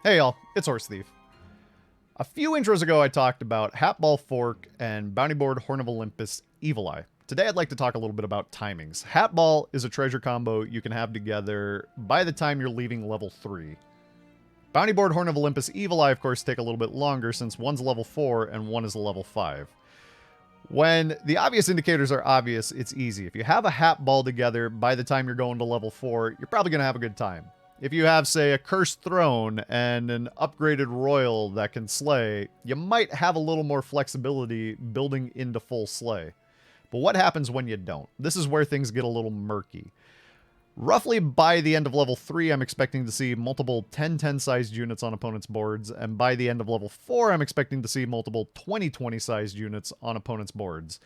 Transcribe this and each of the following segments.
Hey y'all, it's Horse Thief. A few intros ago I talked about Hatball Fork and Bounty Board Horn of Olympus Evil Eye. Today I'd like to talk a little bit about timings. Hatball is a treasure combo you can have together by the time you're leaving level 3. Bounty Board Horn of Olympus Evil Eye of course take a little bit longer since one's level 4 and one is a level 5. When the obvious indicators are obvious, it's easy. If you have a Hatball together by the time you're going to level 4, you're probably going to have a good time. If you have, say, a Cursed Throne and an upgraded Royal that can slay, you might have a little more flexibility building into full slay. But what happens when you don't? This is where things get a little murky. Roughly by the end of level 3, I'm expecting to see multiple 10-10 sized units on opponents' boards, and by the end of level 4, I'm expecting to see multiple 20-20 sized units on opponents' boards.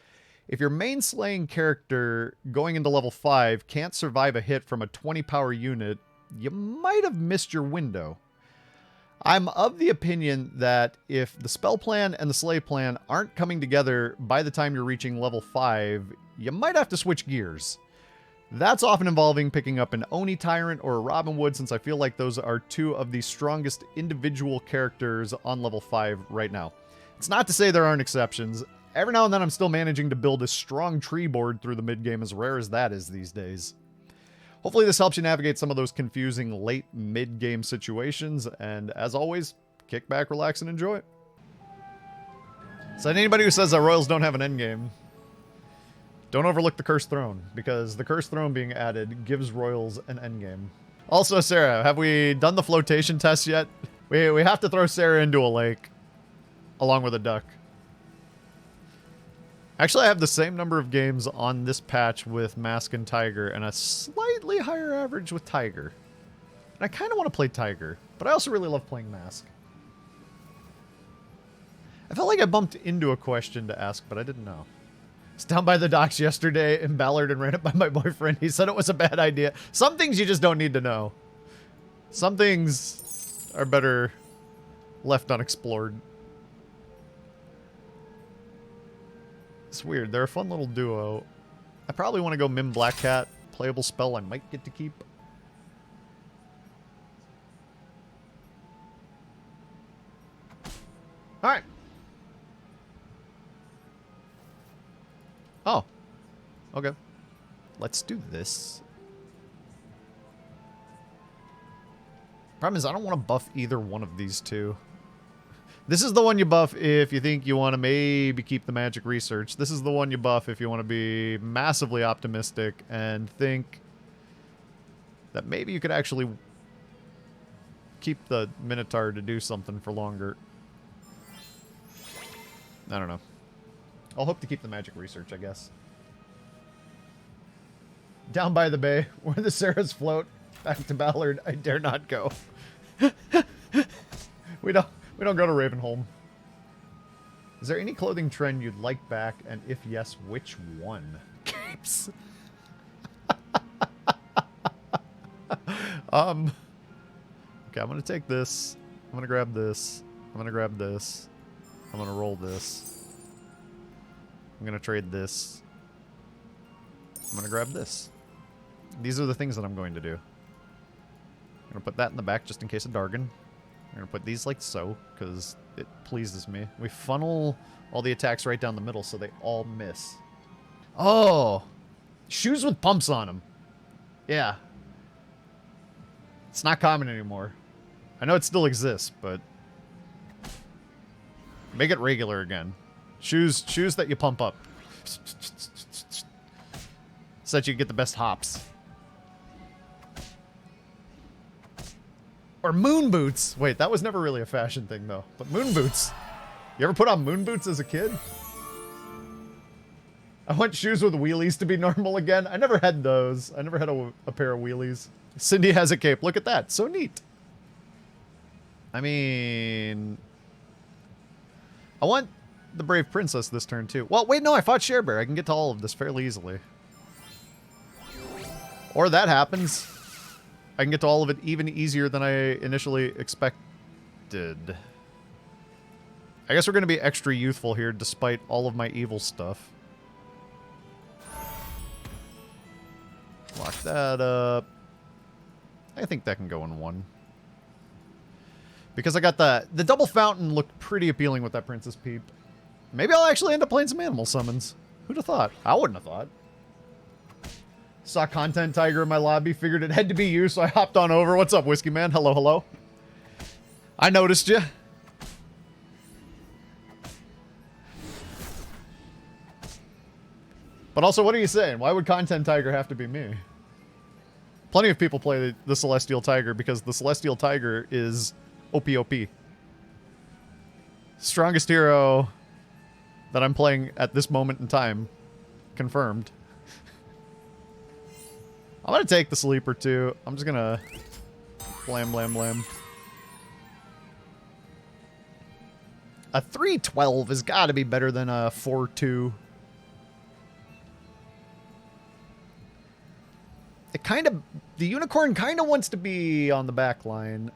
If your main slaying character going into level 5 can't survive a hit from a 20 power unit, you might have missed your window. I'm of the opinion that if the spell plan and the slay plan aren't coming together by the time you're reaching level 5, you might have to switch gears. That's often involving picking up an Oni Tyrant or a Robin Wood, since I feel like those are two of the strongest individual characters on level 5 right now. It's not to say there aren't exceptions. Every now and then I'm still managing to build a strong tree board through the mid-game, as rare as that is these days. Hopefully this helps you navigate some of those confusing late mid-game situations, and as always, kick back, relax, and enjoy. So anybody who says that Royals don't have an endgame, don't overlook the Cursed Throne, because the Cursed Throne being added gives Royals an endgame. Also, Sarah, have we done the flotation test yet? We have to throw Sarah into a lake, along with a duck. Actually, I have the same number of games on this patch with Mask and Tiger, and a slightly higher average with Tiger. And I kind of want to play Tiger, but I also really love playing Mask. I felt like I bumped into a question to ask, but I didn't know. I was down by the docks yesterday in Ballard and ran it by my boyfriend. He said it was a bad idea. Some things you just don't need to know. Some things are better left unexplored. It's weird. They're a fun little duo. I probably want to go Mim Black Cat. Playable spell I might get to keep. Alright. Oh. Okay. Let's do this. Problem is, I don't want to buff either one of these two. This is the one you buff if you think you want to maybe keep the magic research. This is the one you buff if you want to be massively optimistic and think that maybe you could actually keep the Minotaur to do something for longer. I don't know. I'll hope to keep the magic research, I guess. Down by the bay, where the Sarahs float, back to Ballard, I dare not go. We don't go to Ravenholm. Is there any clothing trend you'd like back, and if yes, which one? Capes. Okay, I'm gonna take this. I'm gonna grab this. I'm gonna grab this. I'm gonna roll this. I'm gonna trade this. I'm gonna grab this. These are the things that I'm going to do. I'm gonna put that in the back just in case of Dargon. I'm going to put these like so, because it pleases me. We funnel all the attacks right down the middle so they all miss. Oh! Shoes with pumps on them. Yeah. It's not common anymore. I know it still exists, but make it regular again. Shoes that you pump up. So that you get the best hops. Or moon boots. Wait, that was never really a fashion thing, though. But moon boots. You ever put on moon boots as a kid? I want shoes with wheelies to be normal again. I never had those. I never had a pair of wheelies. Cindy has a cape. Look at that. So neat. I mean, I want the Brave Princess this turn, too. Well, wait, no, I fought Sharebear. I can get to all of this fairly easily. Or that happens. I can get to all of it even easier than I initially expected. I guess we're going to be extra youthful here despite all of my evil stuff. Lock that up. I think that can go in one. Because I got the double fountain looked pretty appealing with that Princess Peep. Maybe I'll actually end up playing some animal summons. Who'd have thought? I wouldn't have thought. Saw Content Tiger in my lobby, figured it had to be you, so I hopped on over. What's up, Whiskey Man? Hello, hello. I noticed you. But also, what are you saying? Why would Content Tiger have to be me? Plenty of people play the Celestial Tiger because the Celestial Tiger is OP. Strongest hero that I'm playing at this moment in time. Confirmed. I'm going to take the sleeper too. I'm just going to blam, blam, blam. A 312 has got to be better than a 4-2. It kind of... The unicorn kind of wants to be on the back line.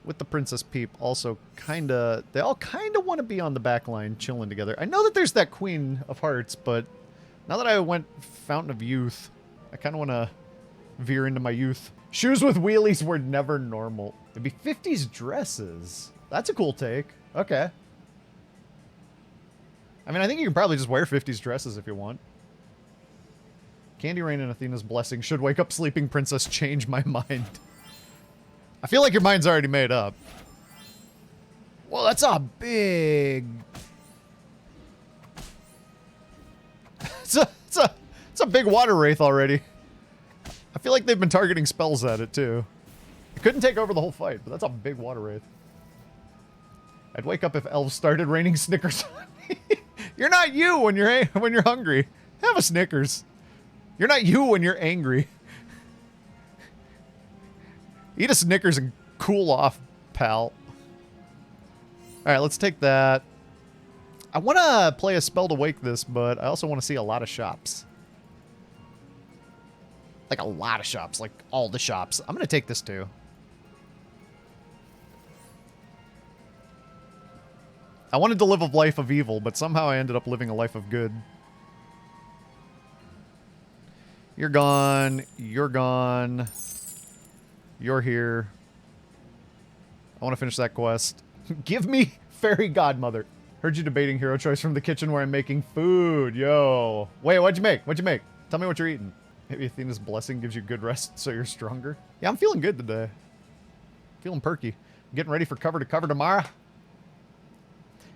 With the Princess Peep also kind of... They all kind of want to be on the back line chilling together. I know that there's that Queen of Hearts, but now that I went Fountain of Youth, I kind of want to veer into my youth. Shoes with wheelies were never normal. It'd be 50s dresses. That's a cool take. Okay. I mean, I think you can probably just wear 50s dresses if you want. Candy Rain and Athena's Blessing. Should wake up sleeping princess change my mind. I feel like your mind's already made up. Well, that's a big... it's a big water wraith already. I feel like they've been targeting spells at it, too. It couldn't take over the whole fight, but that's a big water wraith. I'd wake up if elves started raining Snickers on me. You're not you when you're hungry. Have a Snickers. You're not you when you're angry. Eat a Snickers and cool off, pal. Alright, let's take that. I want to play a spell to wake this, but I also want to see a lot of shops. Like a lot of shops. Like all the shops. I'm going to take this too. I wanted to live a life of evil, but somehow I ended up living a life of good. You're gone. You're gone. You're here. I want to finish that quest. Give me Fairy Godmother. Heard you debating hero choice from the kitchen where I'm making food. Yo. Wait, what'd you make? What'd you make? Tell me what you're eating. Maybe Athena's Blessing gives you good rest so you're stronger. Yeah, I'm feeling good today. Feeling perky. Getting ready for cover to cover tomorrow.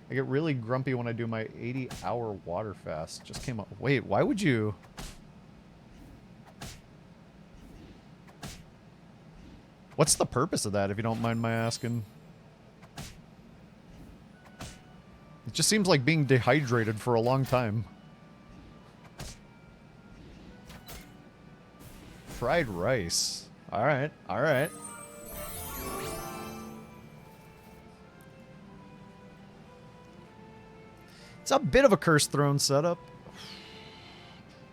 I get really grumpy when I do my 80-hour water fast. Just came up. Wait, why would you... What's the purpose of that, if you don't mind my asking? It just seems like being dehydrated for a long time. Fried rice. Alright, alright. It's a bit of a Cursed Throne setup.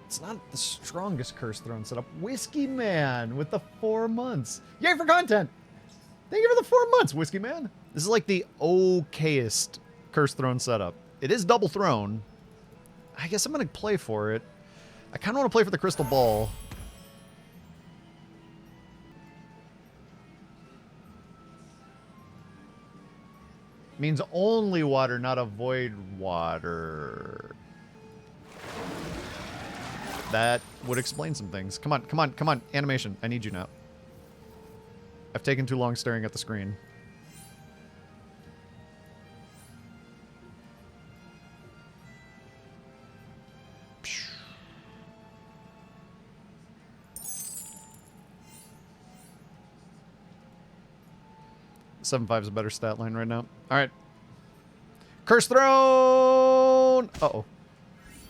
It's not the strongest Cursed Throne setup. Whiskey Man with the 4 months. Yay for content! Thank you for the 4 months, Whiskey Man. This is like the okayest Cursed Throne setup. It is double throne. I guess I'm going to play for it. I kind of want to play for the Crystal Ball. Means only water, not a void water. That would explain some things. Come on, come on, come on. Animation, I need you now. I've taken too long staring at the screen. Seven five is a better stat line right now. All right. Cursed Throne! Uh-oh.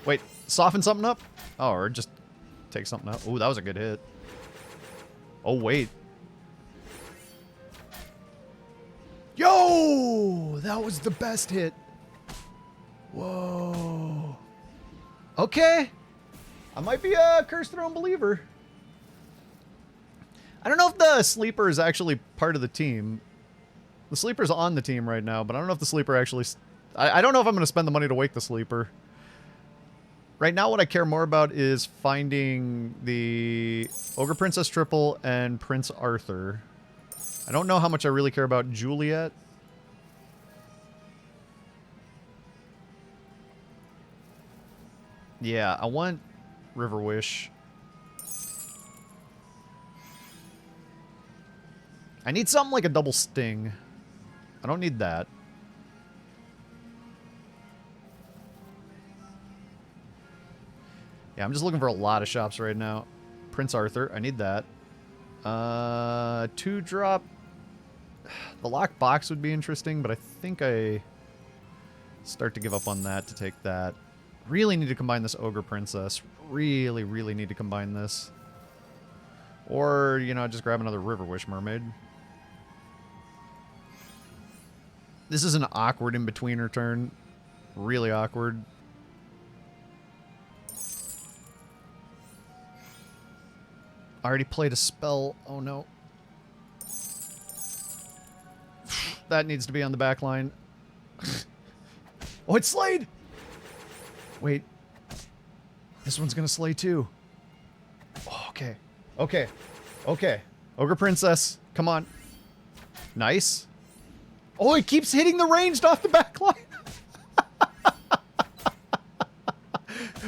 Wait, soften something up? Oh, or just take something out. Ooh, that was a good hit. Oh, wait. Yo! That was the best hit. Whoa. Okay. I might be a Cursed Throne believer. I don't know if the sleeper is actually part of the team. The sleeper's on the team right now, but I don't know if the sleeper actually... I don't know if I'm going to spend the money to wake the sleeper. Right now, what I care more about is finding the Ogre Princess Triple and Prince Arthur. I don't know how much I really care about Juliet. Yeah, I want River Wish. I need something like a double sting. I don't need that. Yeah, I'm just looking for a lot of shops right now. Prince Arthur, I need that. 2-drop. The lock box would be interesting, but I think I start to give up on that to take that. Really need to combine this Ogre Princess. Really, really need to combine this. Or, you know, just grab another River Wish Mermaid. This is an awkward in-betweener turn. Really awkward. I already played a spell. Oh, no. That needs to be on the back line. Oh, it's slayed! Wait. This one's gonna slay too. Oh, okay. Okay. Okay. Ogre Princess. Come on. Nice. Oh, it keeps hitting the ranged off the back line.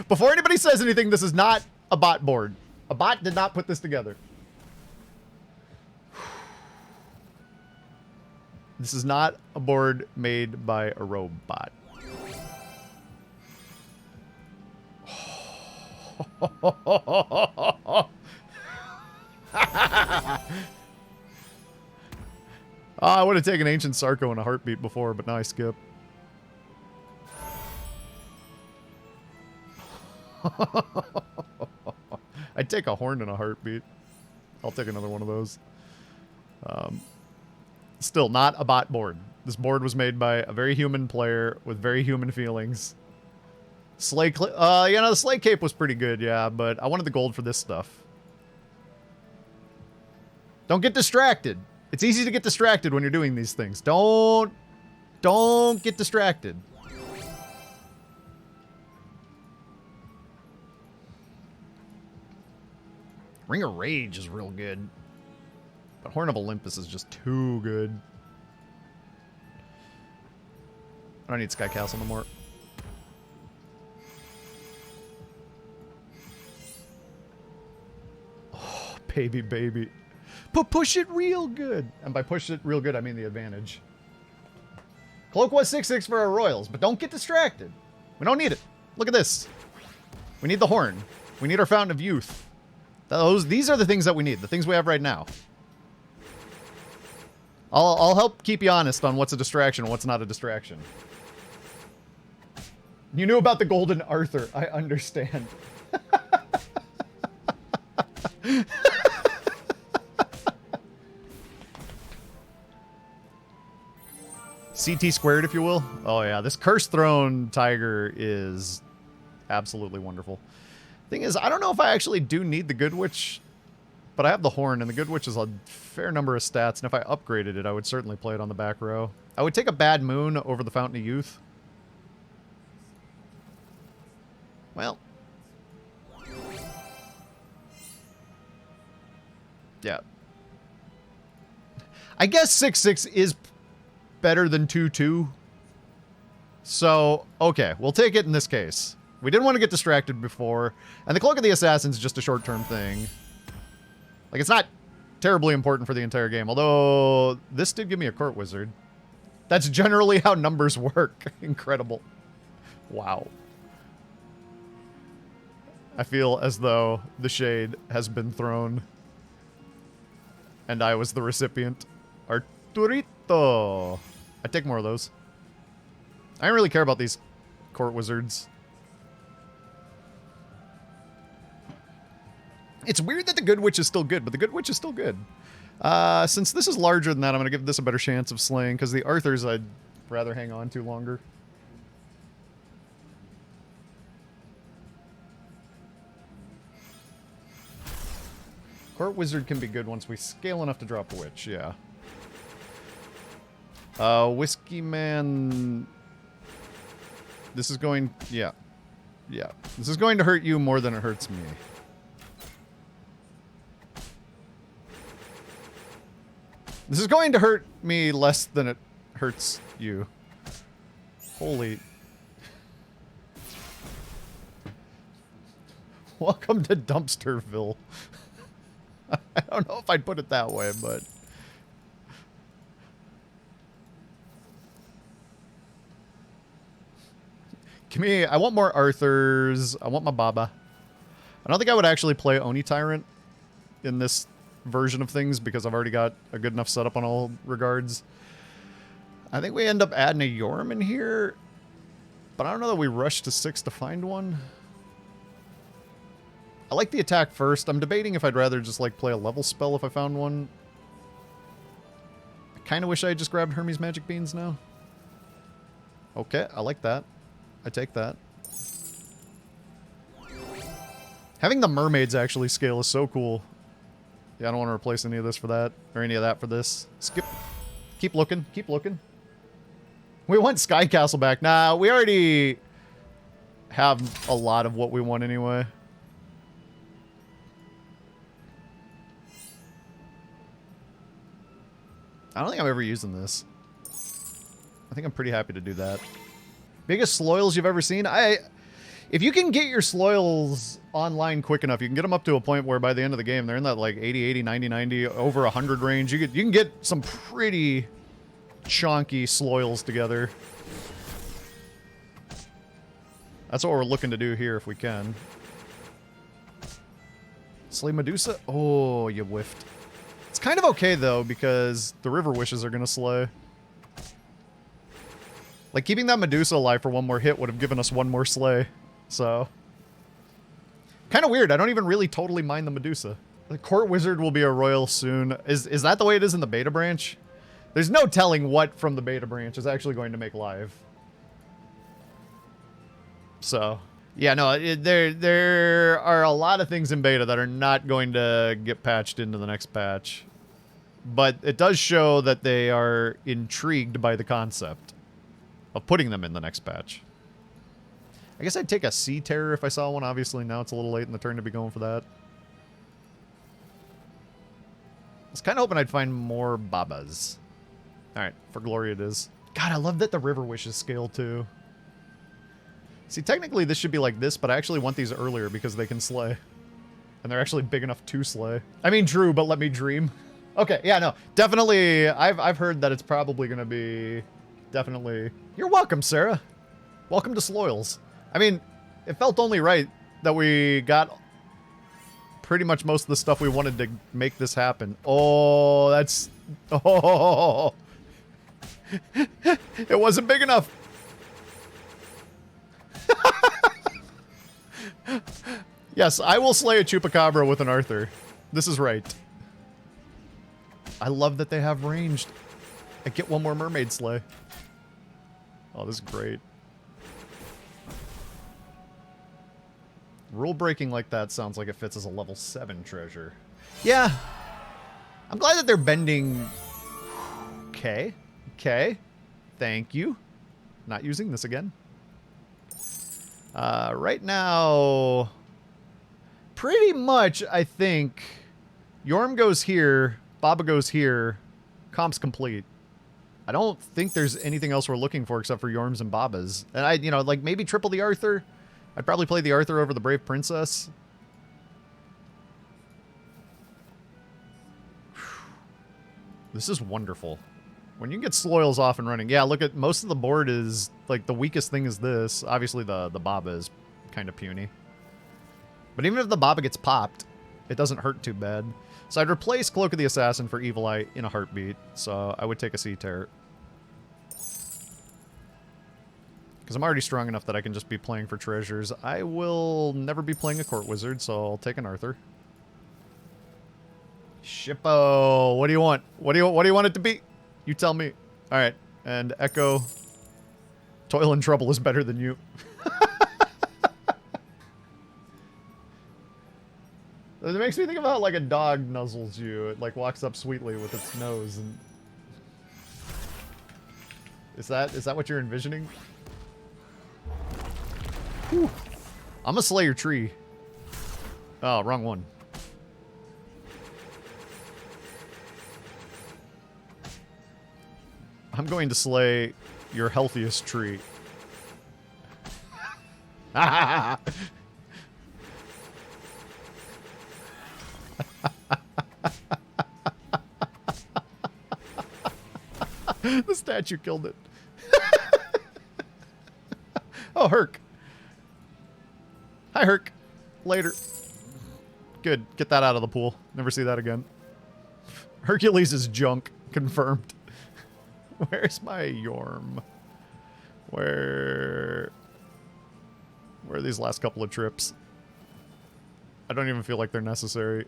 Before anybody says anything, this is not a bot board. A bot did not put this together. This is not a board made by a robot. I would have taken Ancient Sarko in a heartbeat before, but now I skip. I'd take a horn in a heartbeat. I'll take another one of those. Still not a bot board. This board was made by a very human player with very human feelings. Slay, you know, the Slay Cape was pretty good, yeah, but I wanted the gold for this stuff. Don't get distracted. It's easy to get distracted when you're doing these things. Don't get distracted. Ring of Rage is real good. But Horn of Olympus is just too good. I don't need Sky Castle no more. Oh, baby, baby. Push it real good. And by push it real good, I mean the advantage. Cloak was 6/6 for our Royals, but don't get distracted. We don't need it. Look at this. We need the Horn. We need our Fountain of Youth. These are the things that we need. The things we have right now. I'll help keep you honest on what's a distraction and what's not a distraction. You knew about the Golden Arthur. I understand. CT squared, if you will. Oh yeah, this Cursed Throne Tiger is absolutely wonderful. Thing is, I don't know if I actually do need the Good Witch, but I have the Horn, and the Good Witch is a fair number of stats, and if I upgraded it, I would certainly play it on the back row. I would take a Bad Moon over the Fountain of Youth. Well. Yeah. I guess 6/6 is better than 2/2. So, okay, we'll take it in this case. We didn't want to get distracted before, and the Cloak of the Assassin is just a short-term thing. Like, it's not terribly important for the entire game, although this did give me a Court Wizard. That's generally how numbers work. Incredible. Wow. I feel as though the shade has been thrown, and I was the recipient. Arturito. I'd take more of those. I don't really care about these Court Wizards. It's weird that the Good Witch is still good, but the Good Witch is still good. Since this is larger than that, I'm going to give this a better chance of slaying, because the Arthurs I'd rather hang on to longer. Court Wizard can be good once we scale enough to drop a Witch, yeah. Whiskey Man... This is going... yeah. Yeah. This is going to hurt you more than it hurts me. This is going to hurt me less than it hurts you. Holy... Welcome to Dumpsterville. I don't know if I'd put it that way, but... Give me... I want more Arthurs. I want my Baba. I don't think I would actually play Oni Tyrant in this version of things because I've already got a good enough setup on all regards. I think we end up adding a Yorm in here, but I don't know that we rush to 6 to find one. I like the attack first. I'm debating if I'd rather just like play a level spell if I found one. I kind of wish I had just grabbed Hermes Magic Beans now. Okay, I like that. I take that. Having the mermaids actually scale is so cool. Yeah, I don't want to replace any of this for that, or any of that for this. Skip. Keep looking. Keep looking. We want Sky Castle back. Nah, we already have a lot of what we want anyway. I don't think I'm ever using this. I think I'm pretty happy to do that. Biggest Sloyals you've ever seen? If you can get your Sloyals online quick enough, you can get them up to a point where by the end of the game, they're in that like 80, 80, 90, 90, over 100 range. You can get some pretty chonky Sloyals together. That's what we're looking to do here if we can. Slay Medusa? Oh, you whiffed. It's kind of okay, though, because the River Wishes are going to slay. Like, keeping that Medusa alive for one more hit would have given us one more slay. So... kind of weird. I don't even really totally mind the Medusa. The Court Wizard will be a royal soon. Is that the way it is in the beta branch? There's no telling what from the beta branch is actually going to make live. So... yeah, no, there are a lot of things in beta that are not going to get patched into the next patch. But it does show that they are intrigued by the concept of putting them in the next patch. I guess I'd take a Sea Terror if I saw one. Obviously, now it's a little late in the turn to be going for that. I was kind of hoping I'd find more Babas. Alright, for glory it is. God, I love that the River Wishes scale, too. See, technically this should be like this, but I actually want these earlier because they can slay. And they're actually big enough to slay. I mean, true, but let me dream. Okay, yeah, no. Definitely, I've heard that it's probably going to be... definitely... You're welcome, Sarah. Welcome to Sloyals. I mean, it felt only right that we got pretty much most of the stuff we wanted to make this happen. Oh, that's... oh. It wasn't big enough. Yes, I will slay a Chupacabra with an Arthur. This is right. I love that they have ranged. I get one more mermaid slay. Oh, this is great. Rule breaking like that sounds like it fits as a level 7 treasure. Yeah. I'm glad that they're bending... okay. Okay. Thank you. Not using this again. Right now... pretty much, I think... Yorm goes here, Baba goes here, comp's complete. I don't think there's anything else we're looking for except for Yorms and Babas. And you know, like maybe triple the Arthur. I'd probably play the Arthur over the Brave Princess. This is wonderful. When you can get Sloyals off and running. Yeah, look at most of the board is like the weakest thing is this. Obviously the Baba is kind of puny. But even if the Baba gets popped, it doesn't hurt too bad. So I'd replace Cloak of the Assassin for Evil Eye in a heartbeat. So I would take a Sea Terror. Because I'm already strong enough that I can just be playing for treasures. I will never be playing a Court Wizard, so I'll take an Arthur. Shippo, what do you want? What do you want it to be? You tell me. All right, and Echo. Toil and Trouble is better than you. It makes me think about like a dog nuzzles you. It like walks up sweetly with its nose. And is that what you're envisioning? Whew. I'm gonna slay your tree. Oh, wrong one. I'm going to slay your healthiest tree. The statue killed it. Oh, Herc. Hi, Herc. Later. Good. Get that out of the pool. Never see that again. Hercules is junk. Confirmed. Where's my Yorm? Where are these last couple of trips? I don't even feel like they're necessary.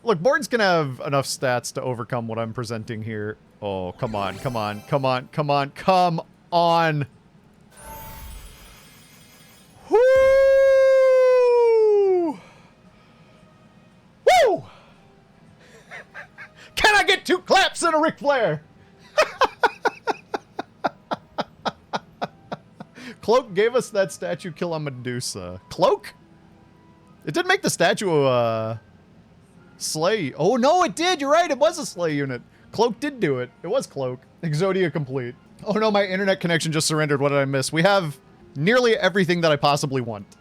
Look, boards can have enough stats to overcome what I'm presenting here. Oh, come on, come on, come on, come on, come on. Woo! Woo! Can I get 2 claps and a Ric Flair? Cloak gave us that statue kill on Medusa. Cloak? It did make the statue slay. Oh, no, it did. You're right. It was a slay unit. Cloak did do it. It was Cloak. Exodia complete. Oh, no, my internet connection just surrendered. What did I miss? We have nearly everything that I possibly want.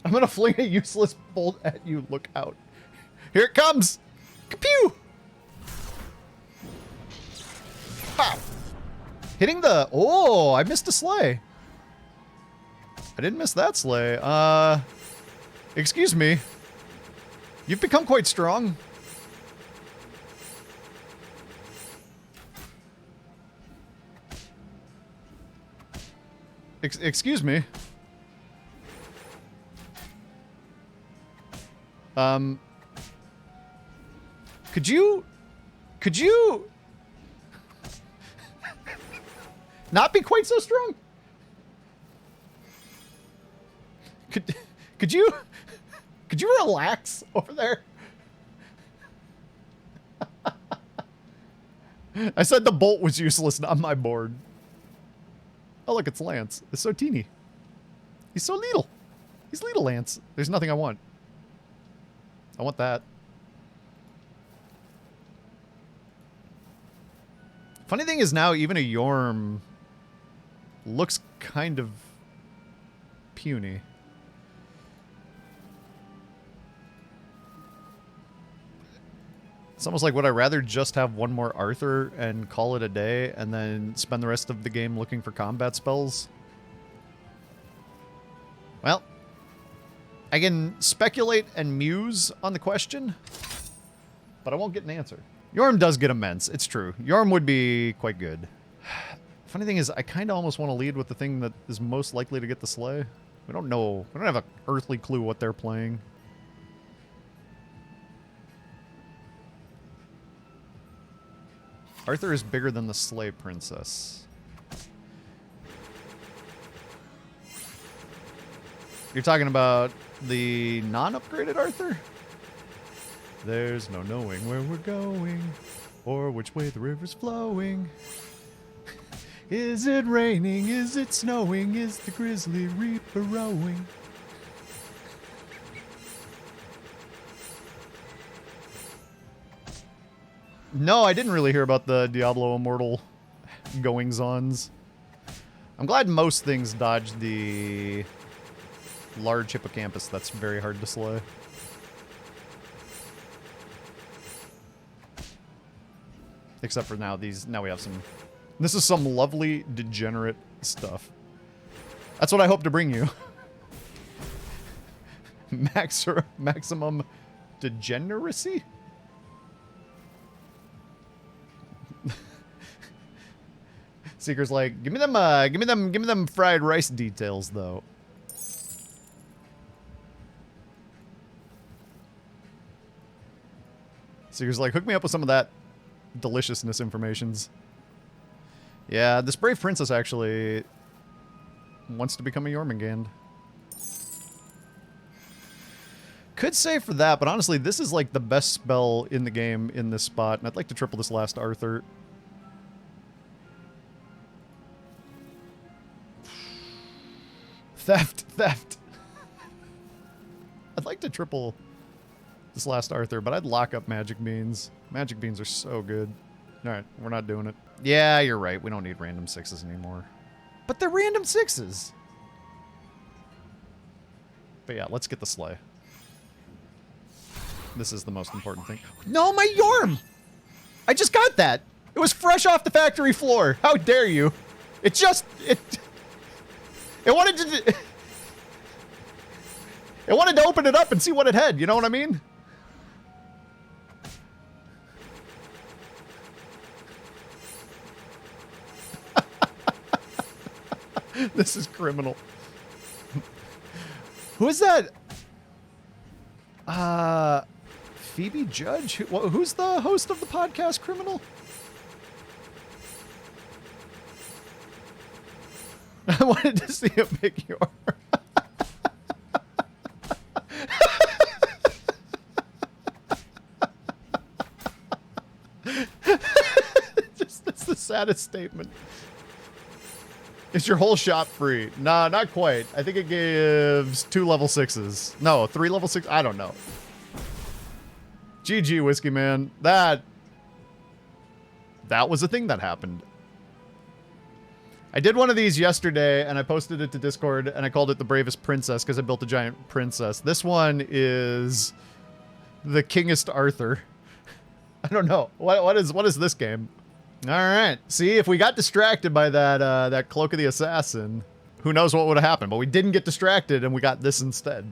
I'm going to fling a useless bolt at you. Look out. Here it comes. Kapew! Pow! Hitting the... Oh, I missed a sleigh. I didn't miss that sleigh. Excuse me. You've become quite strong. Excuse me. Could you not be quite so strong? Could you relax over there? I said the bolt was useless, not my board. Oh, look, it's Lance. It's so teeny. He's so little. He's little Lance. There's nothing I want. I want that. Funny thing is now, even a Yorm looks kind of puny. It's almost like, would I rather just have one more Arthur and call it a day and then spend the rest of the game looking for combat spells? Well, I can speculate and muse on the question, but I won't get an answer. Yorm does get immense. It's true. Yorm would be quite good. Funny thing is, I kind of almost want to lead with the thing that is most likely to get the sleigh. We don't know. We don't have an earthly clue what they're playing. Arthur is bigger than the sleigh princess. You're talking about the non-upgraded Arthur? There's no knowing where we're going, or which way the river's flowing. Is it raining? Is it snowing? Is the grizzly reaper rowing? No, I didn't really hear about the Diablo Immortal goings-ons. I'm glad most things dodge the large hippocampus that's very hard to slay. Except for now, now we have some... This is some lovely, degenerate stuff. That's what I hope to bring you. Maximum degeneracy? Seeker's like, give me them fried rice details, though. Seeker's like, hook me up with some of that deliciousness informations. Yeah, this brave princess actually wants to become a Jormungand. Could say for that, but honestly, this is like the best spell in the game in this spot, and I'd like to triple this last Arthur. Theft. I'd like to triple this last Arthur, but I'd lock up Magic Beans. Magic Beans are so good. All right, we're not doing it. Yeah, you're right. We don't need random 6s anymore. But they're random 6s. But yeah, let's get the sleigh. This is the most important thing. No, my Yorm! I just got that. It was fresh off the factory floor. How dare you? It wanted to... It wanted to open it up and see what it had. You know what I mean? This is criminal. Who is that? Phoebe Judge? Who's the host of the podcast, Criminal? I wanted to see a big Yorm. That's the saddest statement. Is your whole shop free? Nah, not quite. I think it gives 2 level 6s. No, 3 level 6. I don't know. GG, Whiskey Man. That was a thing that happened. I did one of these yesterday, and I posted it to Discord, and I called it the Bravest Princess because I built a giant princess. This one is the Kingest Arthur. I don't know. What is this game? All right. See, if we got distracted by that Cloak of the Assassin, who knows what would have happened. But we didn't get distracted, and we got this instead.